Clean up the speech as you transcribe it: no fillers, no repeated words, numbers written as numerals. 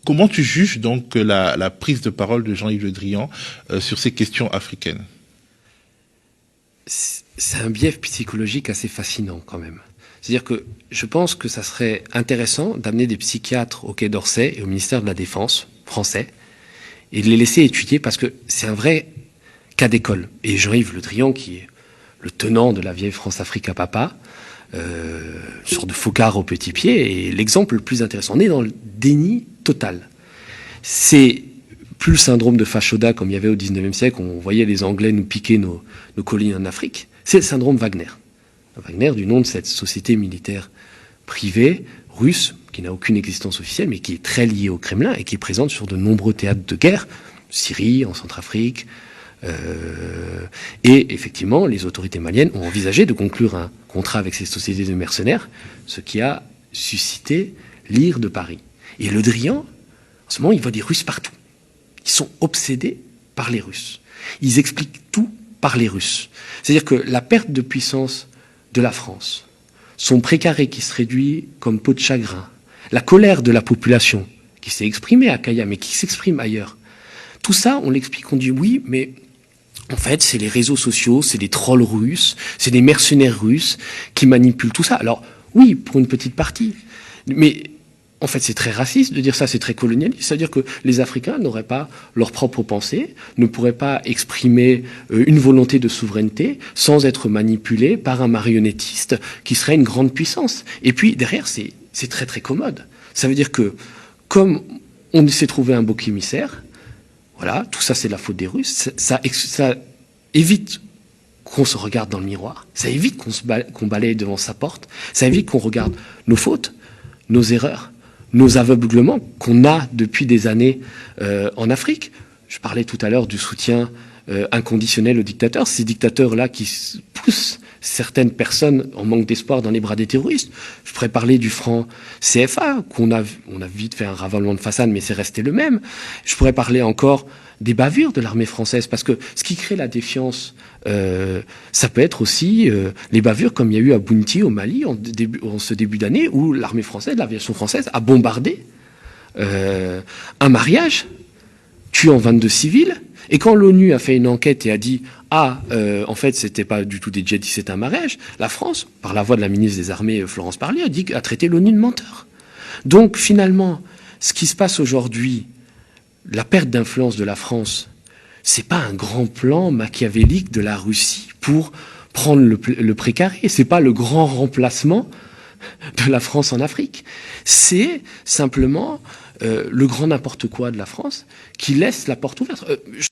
Comment tu juges donc la prise de parole de Jean-Yves Le Drian sur ces questions africaines? C'est un biais psychologique assez fascinant quand même. C'est-à-dire que je pense que ça serait intéressant d'amener des psychiatres au Quai d'Orsay et au ministère de la Défense français et de les laisser étudier parce que c'est un vrai cas d'école. Et Jean-Yves Le Drian, qui est le tenant de la vieille France-Afrique à papa, une sorte de focard au petit pied, est l'exemple le plus intéressant. On est dans le déni total. C'est plus le syndrome de Fashoda comme il y avait au 19e siècle, où on voyait les Anglais nous piquer nos collines en Afrique. C'est le syndrome Wagner. Wagner, du nom de cette société militaire privée russe, qui n'a aucune existence officielle, mais qui est très liée au Kremlin et qui est présente sur de nombreux théâtres de guerre, Syrie, en Centrafrique. Et effectivement, les autorités maliennes ont envisagé de conclure un contrat avec ces sociétés de mercenaires, ce qui a suscité l'ire de Paris. Et Le Drian, en ce moment, il voit des Russes partout. Ils sont obsédés par les Russes. Ils expliquent tout par les Russes. C'est-à-dire que la perte de puissance de la France, son précaré qui se réduit comme peau de chagrin, la colère de la population qui s'est exprimée à Kaya mais qui s'exprime ailleurs, tout ça, on l'explique, on dit oui, mais en fait, c'est les réseaux sociaux, c'est des trolls russes, c'est des mercenaires russes qui manipulent tout ça. Alors, oui, pour une petite partie. Mais, en fait, c'est très raciste de dire ça, c'est très colonialiste. C'est-à-dire que les Africains n'auraient pas leur propre pensée, ne pourraient pas exprimer une volonté de souveraineté sans être manipulés par un marionnettiste qui serait une grande puissance. Et puis, derrière, c'est très, très commode. Ça veut dire que, comme on s'est trouvé un bouc émissaire, voilà, tout ça c'est de la faute des Russes, ça évite qu'on se regarde dans le miroir, ça évite qu'on balaye devant sa porte, ça évite qu'on regarde nos fautes, nos erreurs, nos aveuglements qu'on a depuis des années en Afrique. Je parlais tout à l'heure du soutien inconditionnel aux dictateurs, ces dictateurs-là qui poussent certaines personnes en manque d'espoir dans les bras des terroristes. Je pourrais parler du franc CFA, on a vite fait un ravalement de façade, mais c'est resté le même. Je pourrais parler encore des bavures de l'armée française, parce que ce qui crée la défiance, ça peut être aussi les bavures comme il y a eu à Bounty au Mali en ce début d'année, où l'armée française, l'aviation française a bombardé un mariage, tuant 22 civils. Et quand l'ONU a fait une enquête et a dit « Ah, en fait, c'était pas du tout des djihadistes, c'était un mariage », la France, par la voix de la ministre des Armées, Florence Parly, a traité l'ONU de menteur. Donc, finalement, ce qui se passe aujourd'hui, la perte d'influence de la France, c'est pas un grand plan machiavélique de la Russie pour prendre le précaré. C'est pas le grand remplacement de la France en Afrique. C'est simplement le grand n'importe quoi de la France qui laisse la porte ouverte.